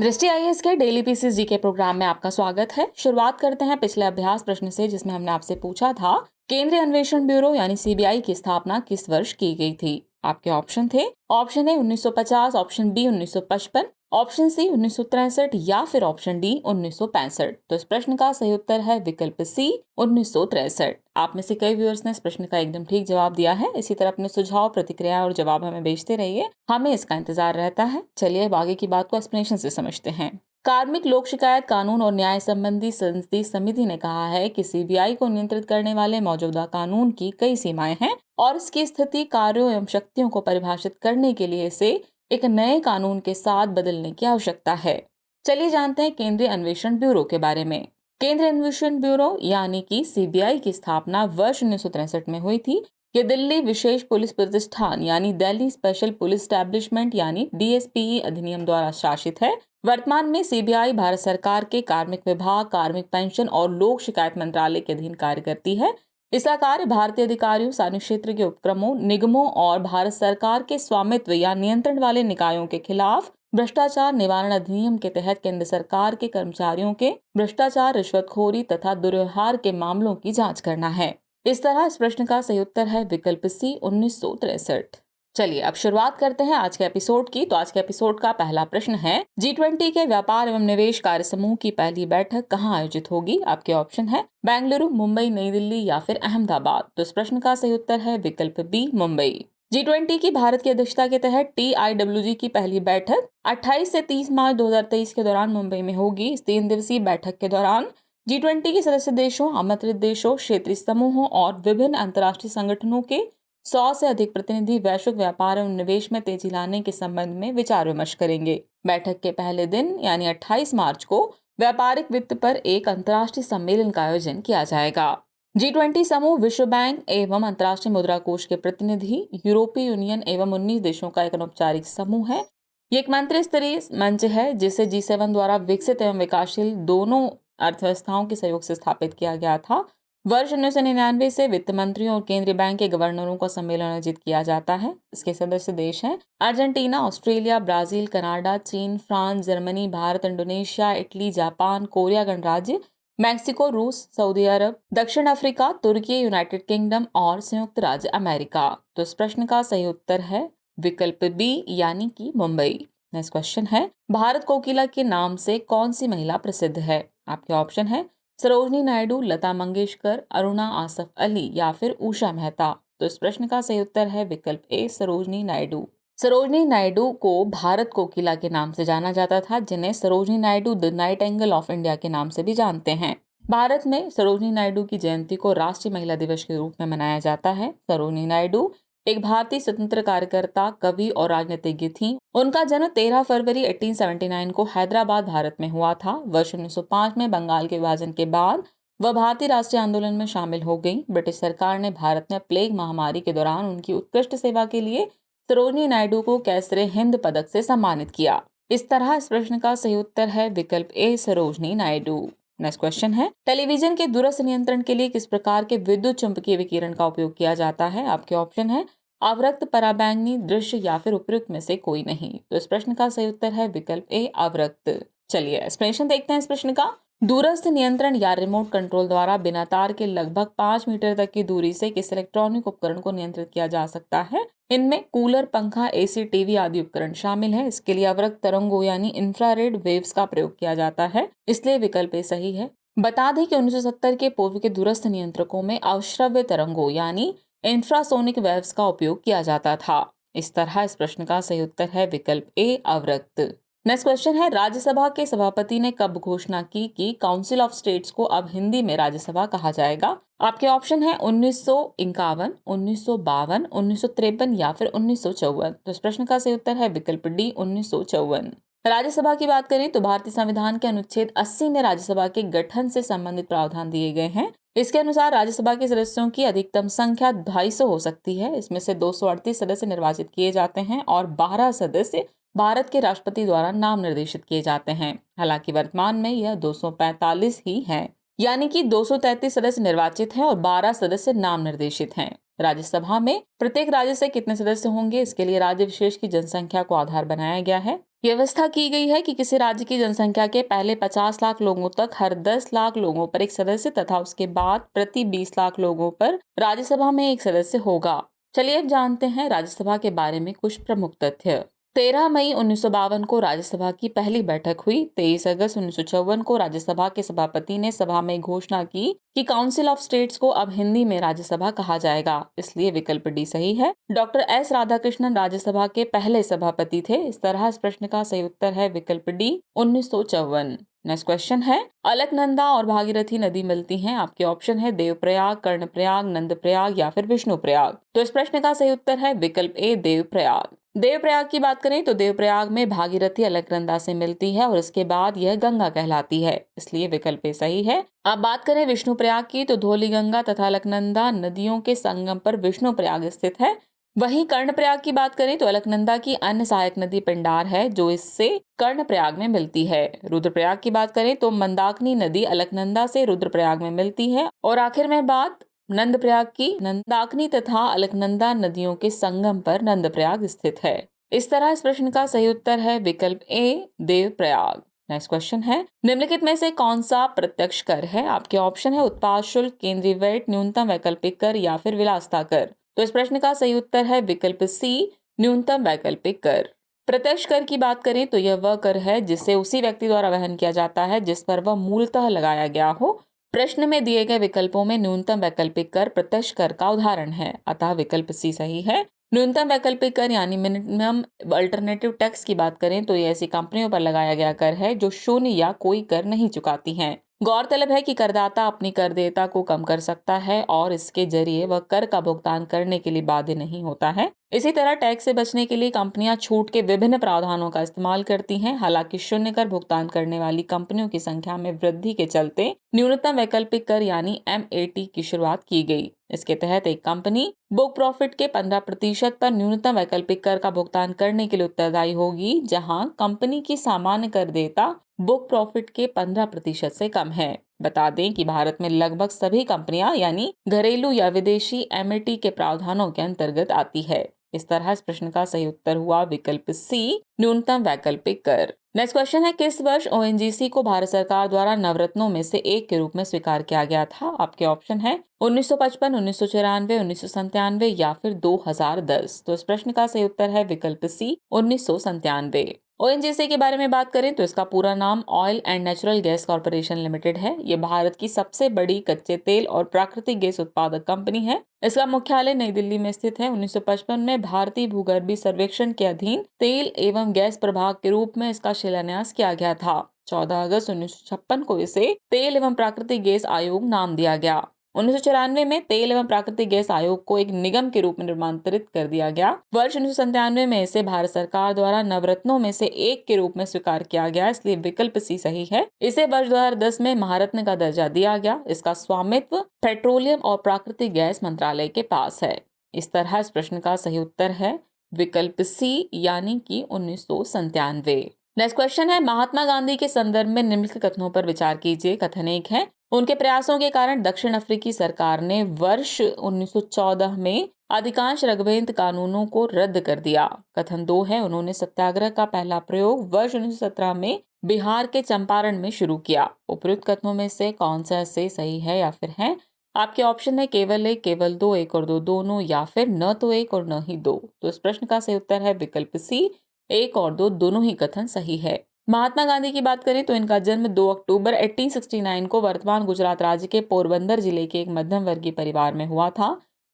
दृष्टि आईएएस के daily pieces GK programme में आपका स्वागत है। शुरुआत करते हैं पिछले अभ्यास प्रश्न से, जिसमें हमने आपसे पूछा था केंद्रीय अन्वेषण ब्यूरो यानी सीबीआई की स्थापना किस वर्ष की गई थी। आपके ऑप्शन थे option A 1950, option B 1955, option C 1963 या फिर ऑप्शन डी 1965। तो इस प्रश्न का सही उत्तर है विकल्प सी 1963। आप में से कई व्यूअर्स ने इस प्रश्न का एकदम ठीक जवाब दिया है। इसी तरह अपने सुझाव, प्रतिक्रिया और जवाब हमें भेजते रहिए, हमें इसका इंतजार रहता है। चलिए अब आगे की बात को एक्सप्लेनेशन से समझते हैं। कार्मिक लोक शिकायत कानून और न्याय संबंधी संसदीय समिति ने कहा है कि सीबीआई को नियंत्रित करने वाले मौजूदा कानून की कई सीमाएं हैं और इसकी स्थिति, कार्यों एवं शक्तियों को परिभाषित करने के लिए इसे एक नए कानून के साथ बदलने की आवश्यकता है। चलिए जानते हैं केंद्रीय अन्वेषण ब्यूरो के बारे में। केंद्रीय अन्वेषण ब्यूरो यानी कि सीबीआई की स्थापना वर्ष 1963 में हुई थी। ये दिल्ली विशेष पुलिस प्रतिष्ठान यानी दिल्ली स्पेशल पुलिस एस्टैब्लिशमेंट यानी डीएसपीई अधिनियम द्वारा शासित है। वर्तमान में सीबीआई भारत सरकार के कार्मिक विभाग, कार्मिक पेंशन और लोक शिकायत मंत्रालय के अधीन कार्य करती है। इसका कार्य भारतीय अधिकारियों, सार्वजनिक क्षेत्र के उपक्रमों, निगमों और भारत सरकार के स्वामित्व या नियंत्रण वाले निकायों के खिलाफ भ्रष्टाचार निवारण अधिनियम के तहत केंद्र सरकार के कर्मचारियों के भ्रष्टाचार, रिश्वतखोरी तथा दुर्व्यवहार के मामलों की जांच करना है। इस तरह इस प्रश्न का सही उत्तर है विकल्प सी 1963। चलिए अब शुरुआत करते हैं आज के एपिसोड की। तो आज के एपिसोड का पहला प्रश्न है, G20 के व्यापार एवं निवेश कार्य समूह की पहली बैठक कहाँ आयोजित होगी। आपके ऑप्शन है बेंगलुरु, मुंबई, नई दिल्ली या फिर अहमदाबाद। तो इस प्रश्न का सही उत्तर है विकल्प बी मुंबई। G20 की भारत की अध्यक्षता के तहत TIWG की पहली बैठक 28 से 30 मार्च 2023 के दौरान मुंबई में होगी। इस 3 दिवसीय बैठक के दौरान G20 के सदस्य देशों, आमंत्रित देशों, क्षेत्रीय समूहों और विभिन्न अंतर्राष्ट्रीय संगठनों के 100 से अधिक प्रतिनिधि वैश्विक व्यापार एवं निवेश में तेजी लाने के संबंध में विचार विमर्श करेंगे। बैठक के पहले दिन यानी 28 मार्च को व्यापारिक वित्त पर एक अंतर्राष्ट्रीय सम्मेलन का आयोजन किया जाएगा। G20 समूह विश्व बैंक एवं अंतर्राष्ट्रीय मुद्रा कोष के प्रतिनिधि, यूरोपीय यूनियन एवं 19 देशों का एक अनौपचारिक समूह है। ये एक मंत्री स्तरीय मंच है जिसे G7 द्वारा विकसित एवं विकासशील दोनों अर्थव्यवस्थाओं के सहयोग से स्थापित किया गया था। वर्ष 1999 से वित्त मंत्रियों और केंद्रीय बैंक के गवर्नरों का सम्मेलन आयोजित किया जाता है। इसके सदस्य देश हैं अर्जेंटीना, ऑस्ट्रेलिया, ब्राजील, कनाडा, चीन, France, Germany, Bharat, Indonesia, Italy, Japan, Korea गणराज्य, मैक्सिको, रूस, सऊदी अरब, दक्षिण अफ्रीका, तुर्की, यूनाइटेड किंगडम और संयुक्त राज्य अमेरिका। तो इस प्रश्न का सही उत्तर है विकल्प बी यानी कि मुंबई। नेक्स्ट क्वेश्चन है, भारत कोकिला के नाम से कौन सी महिला प्रसिद्ध है। आपके ऑप्शन है सरोजनी नायडू, लता मंगेशकर, अरुणा आसफ अली या फिर उषा मेहता। तो इस प्रश्न का सही उत्तर है विकल्प ए सरोजनी नायडू। सरोजनी नायडू को भारत कोकिला के नाम से जाना जाता था, जिन्हें Sarojini Naidu the Nightingale of India के नाम से भी जानते हैं। भारत में सरोजनी नायडू की जयंती को राष्ट्रीय महिला दिवस के रूप में मनाया जाता है। सरोजनी नायडू एक भारतीय स्वतंत्र कार्यकर्ता, कवि और राजनीतिज्ञ थीं। उनका जन्म 13 फरवरी 1879 को हैदराबाद, भारत में हुआ था। वर्ष 1905 में बंगाल के विभाजन के बाद वह भारतीय राष्ट्रीय आंदोलन में शामिल हो गई। ब्रिटिश सरकार ने भारत में प्लेग महामारी के दौरान उनकी उत्कृष्ट सेवा के लिए सरोजनी नायडू को कैसरे हिंद पदक से सम्मानित किया। इस तरह इस प्रश्न का सही उत्तर है विकल्प ए सरोजनी नायडू। नेक्स्ट क्वेश्चन है, टेलीविजन के दूरस्थ नियंत्रण के लिए किस प्रकार के विद्युत चुंबकीय विकिरण का उपयोग किया जाता है। आपके ऑप्शन है अवरक्त, पराबैंगनी, दृश्य या फिर उपयुक्त में से कोई नहीं। तो इस प्रश्न का सही उत्तर है विकल्प ए अवरक्त। चलिए एक्सप्लेनेशन देखते हैं इस प्रश्न का। दूरस्थ नियंत्रण या रिमोट कंट्रोल द्वारा बिना तार के लगभग 5 मीटर तक की दूरी से किस इलेक्ट्रॉनिक उपकरण को नियंत्रित किया जा सकता है। इनमें कूलर, पंखा, एसी, टीवी आदि उपकरण शामिल हैं। इसके लिए अवरक्त तरंगों यानी इंफ्रारेड वेव्स का प्रयोग किया जाता है, इसलिए विकल्प ए सही है। बता दें कि 1970 के पूर्व के दूरस्थ नियंत्रकों में अश्रव्य तरंगों यानी इंफ्रासोनिक वेव्स का उपयोग किया जाता था। इस तरह इस प्रश्न का सही उत्तर है विकल्प ए अवरक्त। नेक्स्ट क्वेश्चन है, राज्यसभा के सभापति ने कब घोषणा की कि काउंसिल ऑफ स्टेट्स को अब हिंदी में राज्यसभा कहा जाएगा। आपके ऑप्शन है 1951, 1952, 1953 या फिर 1954। तो इस प्रश्न का सही उत्तर है विकल्प डी 1954। राज्यसभा की बात करें तो भारतीय संविधान के अनुच्छेद 80 में राज्यसभा के गठन से संबंधित प्रावधान दिए गए हैं। इसके अनुसार राज्यसभा के सदस्यों की अधिकतम संख्या 250 हो सकती है। इसमें से 238 सदस्य निर्वाचित किए जाते हैं और 12 सदस्य भारत के राष्ट्रपति द्वारा नाम निर्देशित किए जाते हैं। हालांकि वर्तमान में यह 245 ही है, यानी कि 233 सदस्य निर्वाचित हैं और 12 सदस्य नाम निर्देशित हैं। राज्यसभा में प्रत्येक राज्य से कितने सदस्य होंगे, इसके लिए राज्य विशेष की जनसंख्या को आधार बनाया गया है। ये व्यवस्था की गई है कि किसी राज्य की जनसंख्या के पहले 50 लाख लोगों तक हर 10 लाख लोगों पर एक सदस्य तथा उसके बाद प्रति 20 लाख लोगों पर राज्यसभा में एक सदस्य होगा। चलिए अब जानते हैं राज्यसभा के बारे में कुछ प्रमुख तथ्य। 13 मई 1952 को राज्यसभा की पहली बैठक हुई। 23 अगस्त 1954 को राज्यसभा के सभापति ने सभा में घोषणा की कि काउंसिल ऑफ स्टेट्स को अब हिंदी में राज्यसभा कहा जाएगा, इसलिए विकल्प डी सही है। डॉक्टर एस राधाकृष्णन राज्यसभा के पहले सभापति थे। इस तरह इस प्रश्न का सही उत्तर है विकल्प डी 1954। नेक्स्ट क्वेश्चन है, अलकनंदा और भागीरथी नदी मिलती हैं। आपके ऑप्शन है देवप्रयाग, कर्णप्रयाग, नंदप्रयाग या फिर विष्णुप्रयाग। तो इस प्रश्न का सही उत्तर है विकल्प ए देवप्रयाग। देवप्रयाग की बात करें तो देवप्रयाग में भागीरथी अलकनंदा से मिलती है और इसके बाद यह गंगा कहलाती है, इसलिए विकल्प ए सही है। अब बात करें विष्णुप्रयाग की तो धौलीगंगा तथा अलकनंदा नदियों के संगम पर विष्णुप्रयाग स्थित है। वहीं कर्णप्रयाग की बात करें तो अलकनंदा की अन्य सहायक नदी पिंडार है जो इससे कर्णप्रयाग में मिलती है। रुद्रप्रयाग की बात करें तो मंदाकिनी नदी अलकनंदा से रुद्रप्रयाग में मिलती है। और आखिर में बात नंदप्रयाग की, मंदाकिनी तथा अलकनंदा नदियों के संगम पर नंदप्रयाग स्थित है। इस तरह इस प्रश्न का सही उत्तर है विकल्प ए देवप्रयाग। नेक्स्ट क्वेश्चन है, निम्नलिखित में से कौन सा प्रत्यक्ष कर है? आपके ऑप्शन है उत्पाद शुल्क, केंद्रीय वैट, न्यूनतम वैकल्पिक कर या फिर विलासिता कर। तो इस प्रश्न का सही उत्तर है विकल्प सी न्यूनतम वैकल्पिक कर। प्रत्यक्ष कर की बात करें तो यह वह कर है जिसे उसी व्यक्ति द्वारा वहन किया जाता है जिस पर वह मूलतः लगाया गया हो। प्रश्न में दिए गए विकल्पों में न्यूनतम वैकल्पिक कर प्रत्यक्ष कर का उदाहरण है, अतः विकल्प सी सही है। न्यूनतम वैकल्पिक कर यानी मिनिमम अल्टरनेटिव टैक्स की बात करें तो ये ऐसी कंपनियों पर लगाया गया कर है जो शून्य या कोई कर नहीं चुकाती हैं। गौरतलब है कि करदाता अपनी कर देयता को कम कर सकता है और इसके जरिए वह कर का भुगतान करने के लिए बाध्य नहीं होता है। इसी तरह टैक्स से बचने के लिए कंपनियां छूट के विभिन्न प्रावधानों का इस्तेमाल करती हैं। हालांकि शून्य कर भुगतान करने वाली कंपनियों की संख्या में वृद्धि के चलते न्यूनतम वैकल्पिक कर यानी MAT की शुरुआत की गई। इसके तहत एक कंपनी बुक प्रॉफिट के 15% पर न्यूनतम वैकल्पिक कर का भुगतान करने के लिए उत्तरदायी होगी, जहां कंपनी की सामान्य कर देयता बुक प्रॉफिट के 15% से कम है। बता दें कि भारत में लगभग सभी कंपनियां यानी घरेलू या विदेशी MAT के प्रावधानों के अंतर्गत आती है। इस तरह इस प्रश्न का सही उत्तर हुआ विकल्प सी न्यूनतम वैकल्पिक कर। नेक्स्ट क्वेश्चन है, किस वर्ष ONGC को भारत सरकार द्वारा नवरत्नों में से एक के रूप में स्वीकार किया गया था? आपके ऑप्शन है 1955, 1994, 1997 या फिर 2010। तो इस प्रश्न का सही उत्तर है विकल्प सी 1997। ONGC के बारे में बात करें तो इसका पूरा नाम oil and natural gas corporation limited है। ये भारत की सबसे बड़ी कच्चे तेल और प्राकृतिक गैस उत्पादक कंपनी है। इसका मुख्यालय नई दिल्ली में स्थित है। 1955 में भारतीय भूगर्भीय सर्वेक्षण के अधीन तेल एवं गैस प्रभाग के रूप में इसका शिलान्यास किया गया था। 14 अगस्त 1956 को इसे तेल एवं प्राकृतिक गैस आयोग नाम दिया गया। 1994 में तेल एवं प्राकृतिक गैस आयोग को एक निगम के रूप में नामांतरित कर दिया गया। वर्ष 1997 में इसे भारत सरकार द्वारा नवरत्नों में से एक के रूप में स्वीकार किया गया, इसलिए विकल्प सी सही है। इसे वर्ष 2010 में महारत्न का दर्जा दिया गया। इसका स्वामित्व पेट्रोलियम और प्राकृतिक गैस मंत्रालय के पास है। इस तरह इस प्रश्न का सही उत्तर है विकल्प सी यानी कि 1997। नेक्स्ट क्वेश्चन है, महात्मा गांधी के संदर्भ में निम्नलिखित कथनों पर विचार कीजिए। कथन 1 है, उनके प्रयासों के कारण दक्षिण अफ्रीकी सरकार ने वर्ष 1914 में अधिकांश रगबेंत कानूनों को रद्द कर दिया। कथन 2 है, उन्होंने सत्याग्रह का पहला प्रयोग वर्ष 1917 में बिहार के चंपारण में शुरू किया। उपयुक्त कथनों में से कौन सा से सही है या फिर है? आपके ऑप्शन है केवल 1, केवल 2, 1 और 2 दोनों, या फिर न तो 1 और न ही 2। तो इस प्रश्न का सही उत्तर है विकल्प सी 1 और 2 दोनों ही कथन सही है। महात्मा गांधी की बात करें तो इनका जन्म 2 अक्टूबर 1869 को वर्तमान गुजरात राज्य के पोरबंदर जिले के एक मध्यम वर्गीय परिवार में हुआ था।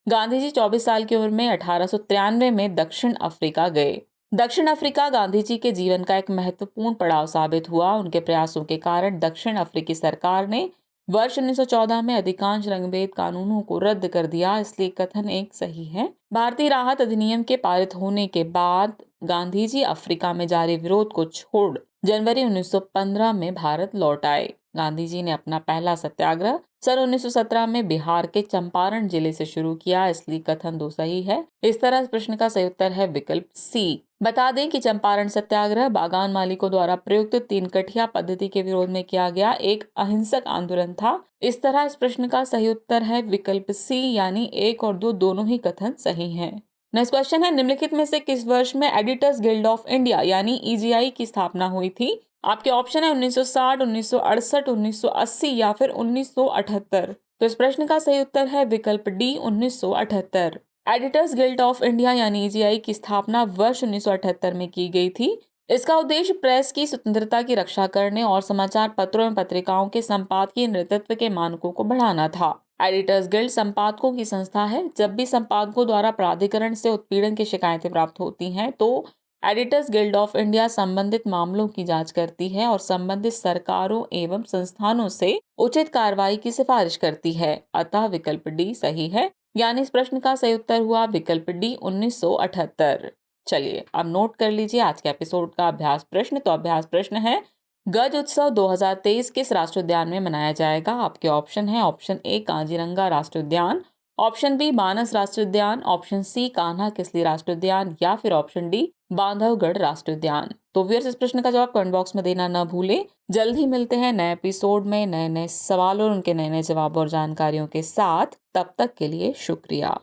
गांधी जी 24 साल की उम्र में 1893 में दक्षिण अफ्रीका गए। दक्षिण अफ्रीका गांधी जी के जीवन का एक महत्वपूर्ण पड़ाव साबित हुआ। उनके प्रयासों के कारण दक्षिण अफ्रीकी सरकार ने वर्ष 1914 में अधिकांश रंगभेद कानूनों को रद्द कर दिया, इसलिए कथन 1 सही है। भारतीय राहत अधिनियम के पारित होने के बाद गांधी जी अफ्रीका में जारी विरोध को छोड़ जनवरी 1915 में भारत लौट आए। गांधी जी ने अपना पहला सत्याग्रह सन 1917 में बिहार के चंपारण जिले से शुरू किया, इसलिए कथन 2 सही है। इस तरह इस प्रश्न का सही उत्तर है विकल्प सी। बता दें कि चंपारण सत्याग्रह बागान मालिकों द्वारा प्रयुक्त 3 कठिया पद्धति के विरोध में किया गया एक अहिंसक आंदोलन था। इस तरह इस प्रश्न का सही उत्तर है विकल्प सी यानी 1 और 2 दोनों ही कथन सही हैं। नेक्स्ट क्वेश्चन है, निम्नलिखित में से किस वर्ष में एडिटर्स गिल्ड ऑफ इंडिया यानी ईजीआई की स्थापना हुई थी? आपके ऑप्शन है 1960, 1968, 1980 या फिर 1978। तो इस प्रश्न का सही उत्तर है विकल्प D, 1978। Editors guild of India यानी ईजीआई की स्थापना वर्ष 1978 में की गई थी। इसका उद्देश्य प्रेस की स्वतंत्रता की रक्षा करने और समाचार पत्रों एवं पत्रिकाओं के संपादकीय नेतृत्व के मानकों को बढ़ाना था। एडिटर्स गिल्ड संपादकों की संस्था है। जब भी संपादकों द्वारा प्राधिकरण से उत्पीड़न की शिकायतें प्राप्त होती हैं तो एडिटर्स गिल्ड ऑफ इंडिया संबंधित मामलों की जांच करती है और संबंधित सरकारों एवं संस्थानों से उचित कार्रवाई की सिफारिश करती है। अतः विकल्प डी सही है, यानी इस प्रश्न का सही उत्तर हुआ विकल्प डी, 1978। चलिए अब नोट कर लीजिए आज के एपिसोड का अभ्यास प्रश्न। तो अभ्यास प्रश्न है, गज उत्सव 2023 किस राष्ट्रीय उद्यान में मनाया जाएगा? आपके ऑप्शन है, ऑप्शन ए काजीरंगा राष्ट्रीय उद्यान, ऑप्शन बी मानस राष्ट्रीय उद्यान, ऑप्शन सी कान्हा किसली राष्ट्रीय उद्यान या फिर ऑप्शन डी बांधवगढ़ राष्ट्रीय उद्यान। तो व्यूअर्स, इस प्रश्न का जवाब कमेंट बॉक्स में देना न भूले। जल्द ही मिलते हैं नए एपिसोड में नए नए सवालों और उनके नए नए जवाब और जानकारियों के साथ। तब तक के लिए शुक्रिया।